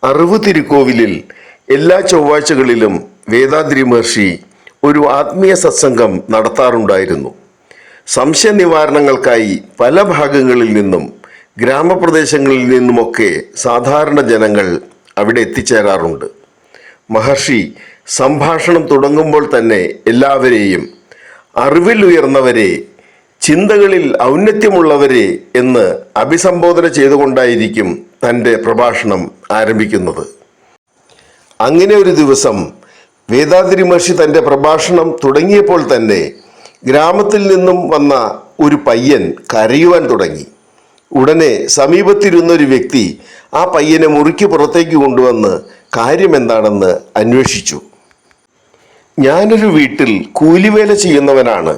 അറിവ് തിരുക്കോവിലിൽ എല്ലാ ചൊവ്വാഴ്ചകളിലും വേദാദ്രി മഹർഷി ഒരു ആത്മീയ സത്സംഗം നടത്താറുണ്ടായിരുന്നു. സംശയ നിവാരണങ്ങൾക്കായി പല ഭാഗങ്ങളിൽ നിന്നും ഗ്രാമപ്രദേശങ്ങളിൽ നിന്നുമൊക്കെ സാധാരണ ജനങ്ങൾ അവിടെ എത്തിച്ചേരാറുണ്ട്. മഹർഷി സംഭാഷണം തുടങ്ങുമ്പോൾ തന്നെ എല്ലാവരെയും അറിവിൽ ഉയർന്നവരെ, ചിന്തകളിൽ ഔന്നത്യമുള്ളവരെ എന്ന് അഭിസംബോധന ചെയ്തുകൊണ്ടായിരിക്കും തൻ്റെ പ്രഭാഷണം ആരംഭിക്കുന്നത്. അങ്ങനെ ഒരു ദിവസം വേദാദ്രി മഹർഷി തൻ്റെ പ്രഭാഷണം തുടങ്ങിയപ്പോൾ തന്നെ ഗ്രാമത്തിൽ നിന്നും വന്ന ഒരു പയ്യൻ കരയുവാൻ തുടങ്ങി. ഉടനെ സമീപത്തിരുന്നൊരു വ്യക്തി ആ പയ്യനെ മുറിക്ക് പുറത്തേക്ക് കൊണ്ടുവന്ന് കാര്യമെന്താണെന്ന് അന്വേഷിച്ചു. ഞാനൊരു വീട്ടിൽ കൂലിവേല ചെയ്യുന്നവനാണ്.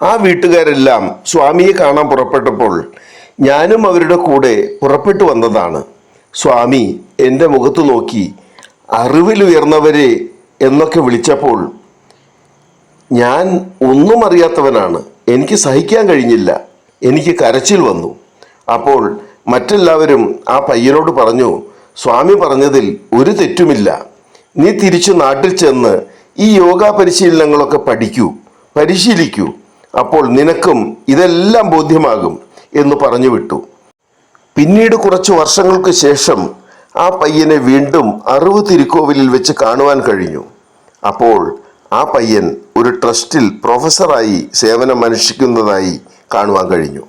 ആ വീട്ടുകാരെല്ലാം സ്വാമിയെ കാണാൻ പുറപ്പെട്ടപ്പോൾ ഞാനും അവരുടെ കൂടെ പുറപ്പെട്ടു വന്നതാണ്. സ്വാമി എൻ്റെ മുഖത്ത് നോക്കി അറിവിലുയർന്നവരെ എന്നൊക്കെ വിളിച്ചപ്പോൾ ഞാൻ ഒന്നും അറിയാത്തവനാണ്. എനിക്ക് സഹിക്കാൻ കഴിഞ്ഞില്ല. എനിക്ക് കരച്ചിൽ വന്നു. അപ്പോൾ മറ്റെല്ലാവരും ആ പയ്യനോട് പറഞ്ഞു, സ്വാമി പറഞ്ഞതിൽ ഒരു തെറ്റുമില്ല. നീ തിരിച്ചു നാട്ടിൽ ചെന്ന് ഈ യോഗ പരിശീലനങ്ങളൊക്കെ പരിശീലിക്കൂ. അപ്പോൾ നിനക്കും ഇതെല്ലാം ബോധ്യമാകും എന്ന് പറഞ്ഞു വിട്ടു. പിന്നീട് കുറച്ച് വർഷങ്ങൾക്ക് ശേഷം ആ പയ്യനെ വീണ്ടും അറിവ് തിരുക്കോവിലിൽ വെച്ച് കാണുവാൻ കഴിഞ്ഞു. അപ്പോൾ ആ പയ്യൻ ഒരു ട്രസ്റ്റിൽ പ്രൊഫസറായി സേവനമനുഷ്ഠിക്കുന്നതായി കാണുവാൻ കഴിഞ്ഞു.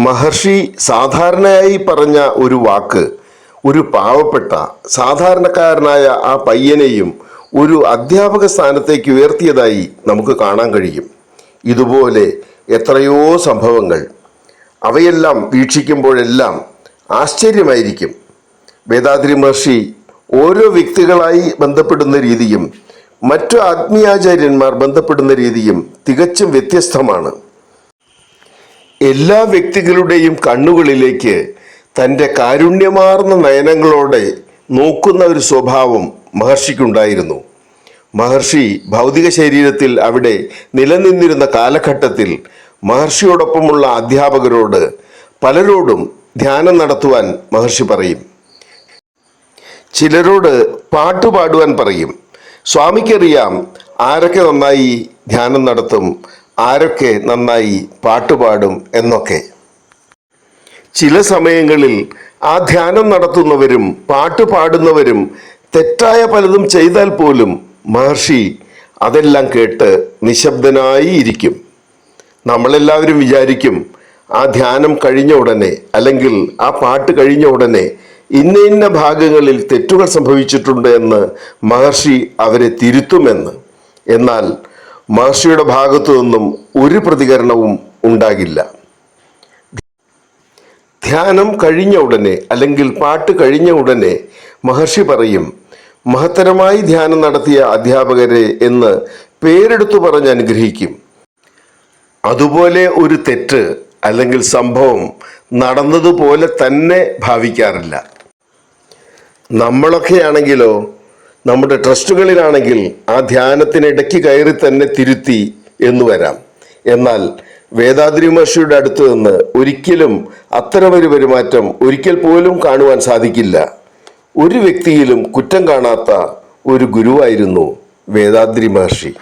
മഹർഷി സാധാരണയായി പറഞ്ഞ ഒരു വാക്ക് ഒരു പാവപ്പെട്ട സാധാരണക്കാരനായ ആ പയ്യനെയും ഒരു അധ്യാപക സ്ഥാനത്തേക്ക് ഉയർത്തിയതായി നമുക്ക് കാണാൻ കഴിയും. ഇതുപോലെ എത്രയോ സംഭവങ്ങൾ. അവയെല്ലാം വീക്ഷിക്കുമ്പോഴെല്ലാം ആശ്ചര്യമായിരിക്കും. വേദാദ്രി മഹർഷി ഓരോ വ്യക്തികളായി ബന്ധപ്പെടുന്ന രീതിയും മറ്റു ആത്മീയാചാര്യന്മാർ ബന്ധപ്പെടുന്ന രീതിയും തികച്ചും വ്യത്യസ്തമാണ്. എല്ലാ വ്യക്തികളുടെയും കണ്ണുകളിലേക്ക് തൻ്റെ കാരുണ്യമാർന്ന നയനങ്ങളോടെ നോക്കുന്ന ഒരു സ്വഭാവം മഹർഷിക്കുണ്ടായിരുന്നു. മഹർഷി ഭൗതിക ശരീരത്തിൽ അവിടെ നിലനിന്നിരുന്ന കാലഘട്ടത്തിൽ മഹർഷിയോടൊപ്പമുള്ള അധ്യാപകരോട് പലരോടും ധ്യാനം നടത്തുവാൻ മഹർഷി പറയും. ചിലരോട് പാട്ടുപാടുവാൻ പറയും. സ്വാമിക്കറിയാം ആരൊക്കെ നന്നായി ധ്യാനം നടത്തും, ആരൊക്കെ നന്നായി പാട്ടുപാടും എന്നൊക്കെ. ചില സമയങ്ങളിൽ ആ ധ്യാനം നടത്തുന്നവരും പാട്ടുപാടുന്നവരും തെറ്റായ പലതും ചെയ്താൽ പോലും മഹർഷി അതെല്ലാം കേട്ട് നിശബ്ദനായി ഇരിക്കും. നമ്മളെല്ലാവരും വിചാരിക്കും ആ ധ്യാനം കഴിഞ്ഞ ഉടനെ അല്ലെങ്കിൽ ആ പാട്ട് കഴിഞ്ഞ ഉടനെ ഇന്ന ഭാഗങ്ങളിൽ തെറ്റുകൾ സംഭവിച്ചിട്ടുണ്ട് എന്ന് മഹർഷി അവരെ തിരുത്തുമെന്ന്. എന്നാൽ മഹർഷിയുടെ ഭാഗത്തു നിന്നും ഒരു പ്രതികരണവും ഉണ്ടാകില്ല. ധ്യാനം കഴിഞ്ഞ ഉടനെ അല്ലെങ്കിൽ പാട്ട് കഴിഞ്ഞ ഉടനെ മഹർഷി പറയും, മഹത്തരമായി ധ്യാനം നടത്തിയ അധ്യാപകരെ എന്ന് പേരെടുത്തു പറഞ്ഞ് അനുഗ്രഹിക്കും. അതുപോലെ ഒരു തെറ്റ് അല്ലെങ്കിൽ സംഭവം നടന്നതുപോലെ തന്നെ ഭാവിക്കാറില്ല. നമ്മളൊക്കെയാണെങ്കിലോ, നമ്മുടെ ട്രസ്റ്റുകളിലാണെങ്കിൽ ആ ധ്യാനത്തിനിടയ്ക്ക് കയറി തന്നെ തിരുത്തി എന്ന് വരാം. എന്നാൽ വേദാദ്രി മഹർഷിയുടെ അടുത്ത് നിന്ന് ഒരിക്കലും അത്തരമൊരു പെരുമാറ്റം ഒരിക്കൽ പോലും കാണുവാൻ സാധിക്കില്ല. ഒരു വ്യക്തിയിലും കുറ്റം കാണാത്ത ഒരു ഗുരുവായിരുന്നു വേദാദ്രി മഹർഷി.